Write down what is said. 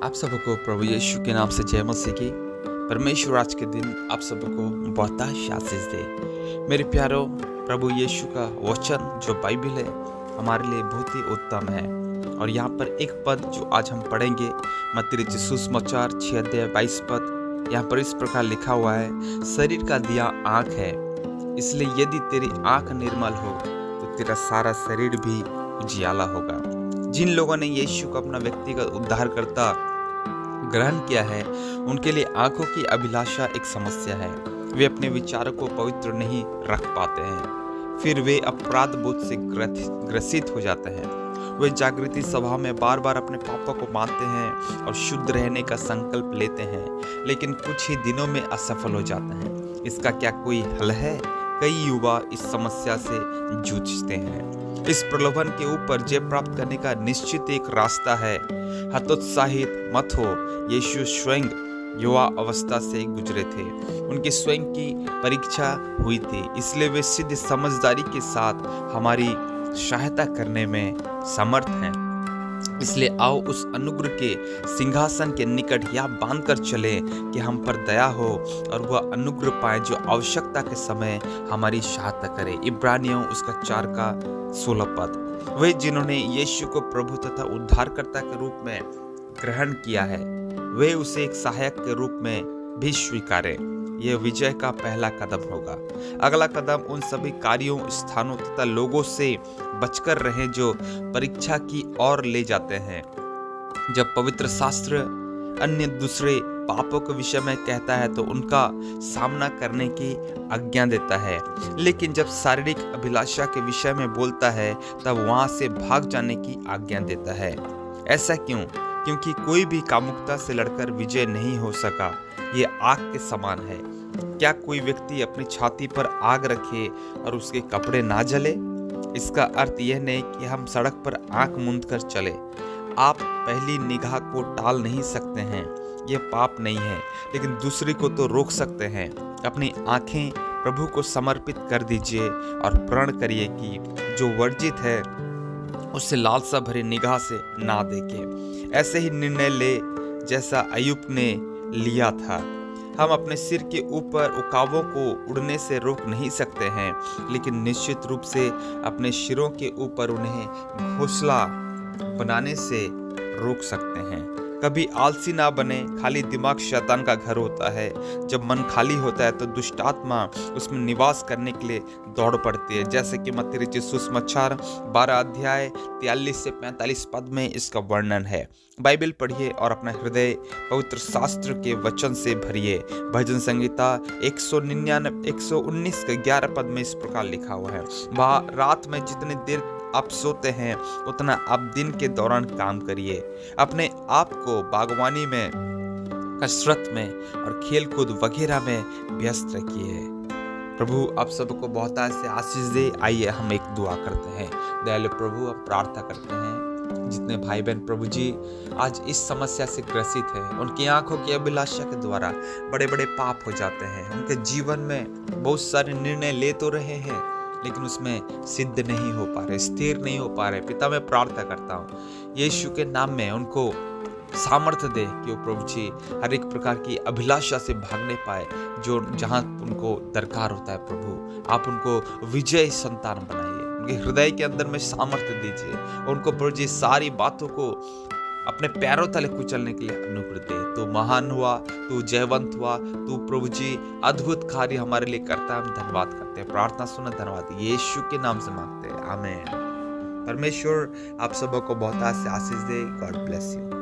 आप सबको प्रभु यीशु के नाम से जय मसीह की। परमेश्वर आज के दिन आप सबको बहुत आशीष दे। मेरे प्यारो, प्रभु यीशु का वचन जो बाइबल है हमारे लिए बहुत ही उत्तम है। और यहाँ पर एक पद जो आज हम पढ़ेंगे, मत्ती रचित सुसमाचार 6:22 पद, यहाँ पर इस प्रकार लिखा हुआ है, शरीर का दिया आँख है, इसलिए यदि तेरी आँख निर्मल हो तो तेरा सारा शरीर भी उजियाला होगा। जिन लोगों ने यीशु को अपना व्यक्तिगत उद्धारकर्ता ग्रहण किया है, उनके लिए आंखों की अभिलाषा एक समस्या है। वे अपने विचारों को पवित्र नहीं रख पाते हैं, फिर वे अपराध बोध से ग्रसित हो जाते हैं। वे जागृति सभा में बार बार अपने पापों को मानते हैं और शुद्ध रहने का संकल्प लेते हैं, लेकिन कुछ ही दिनों में असफल हो जाते हैं। इसका क्या कोई हल है? कई युवा इस समस्या से जूझते हैं। इस प्रलोभन के ऊपर जय प्राप्त करने का निश्चित एक रास्ता है। हतोत्साहित मत हो। यीशु स्वयं युवा अवस्था से गुजरे थे, उनकी स्वयं की परीक्षा हुई थी, इसलिए वे सिद्ध समझदारी के साथ हमारी सहायता करने में समर्थ हैं। इसलिए आओ उस अनुग्रह के सिंहासन के निकट यह बांधकर चले कि हम पर दया हो और वह अनुग्रह पाए जो आवश्यकता के समय हमारी सहायता करे। इब्रानियों उसका 4:16 पद। वे जिन्होंने यीशु को प्रभु तथा उद्धारकर्ता के रूप में ग्रहण किया है, वे उसे एक सहायक के रूप में भी स्वीकारें। यह विजय का पहला कदम होगा। अगला कदम उन सभी कार्यों, स्थानों तथा लोगों से बचकर रहें जो परीक्षा की ओर ले जाते हैं। जब पवित्र शास्त्र अन्य दूसरे पापों के विषय में कहता है तो उनका सामना करने की आज्ञा देता है, लेकिन जब शारीरिक अभिलाषा के विषय में बोलता है तब वहां से भाग जाने की आज्ञा देता है। ऐसा क्यों? क्योंकि कोई भी कामुकता से लड़कर विजय नहीं हो सका। ये आग के समान है। क्या कोई व्यक्ति अपनी छाती पर आग रखे और उसके कपड़े ना जले? इसका अर्थ यह नहीं कि हम सड़क पर आंख मूंद कर चले। आप पहली निगाह को टाल नहीं सकते हैं, यह पाप नहीं है, लेकिन दूसरे को तो रोक सकते हैं। अपनी आंखें प्रभु को समर्पित कर दीजिए और प्रण करिए कि जो वर्जित है उससे लालसा भरी निगाह से ना देखे। ऐसे ही निर्णय ले जैसा अय्यूब ने लिया था। हम अपने सिर के ऊपर उकाबों को उड़ने से रोक नहीं सकते हैं, लेकिन निश्चित रूप से अपने सिरों के ऊपर उन्हें घोंसला बनाने से रोक सकते हैं। कभी आलसी ना बने। खाली दिमाग शैतान का घर होता है। जब मन खाली होता है तो दुष्ट आत्मा उसमें निवास करने के लिए दौड़ पड़ती है, जैसे कि मत्ती रचित सुसमाचार 12:43-45 पद में इसका वर्णन है। बाइबल पढ़िए और अपना हृदय पवित्र शास्त्र के वचन से भरिए। भजन संहिता 119 के 11 पद में इस प्रकार लिखा हुआ है, वह रात में जितनी देर आप सोते हैं उतना आप दिन के दौरान काम करिए। अपने आप को बागवानी में, कसरत में और खेल कूद वगैरह में व्यस्त रखिए। प्रभु आप सबको बहुत से आशीष दे। आइए हम एक दुआ करते हैं। दयालु प्रभु, हम प्रार्थना करते हैं जितने भाई बहन प्रभु जी आज इस समस्या से ग्रसित हैं, उनकी आंखों की अभिलाषा के द्वारा बड़े बड़े पाप हो जाते हैं। उनके जीवन में बहुत सारे निर्णय ले तो रहे हैं, लेकिन उसमें सिद्ध नहीं हो पा रहे, स्थिर नहीं हो पा रहे। पिता, मैं प्रार्थना करता हूँ यीशु के नाम में उनको सामर्थ्य दे कि वो प्रभु जी हर एक प्रकार की अभिलाषा से भागने पाए, जो जहाँ उनको दरकार होता है। प्रभु आप उनको विजय संतान बनाइए, उनके हृदय के अंदर में सामर्थ्य दीजिए, उनको प्रभु जी सारी बातों को अपने पैरों तले कुचलने के लिए अनुग्रह दे। तू महान हुआ, तू जयवंत हुआ, तू प्रभु जी अद्भुत कार्य हमारे लिए करता है। हम धन्यवाद करते हैं। प्रार्थना सुना, धन्यवाद यीशु के नाम से मांगते हैं, आमीन। परमेश्वर आप सबको बहुत से आशीष दे। God bless you.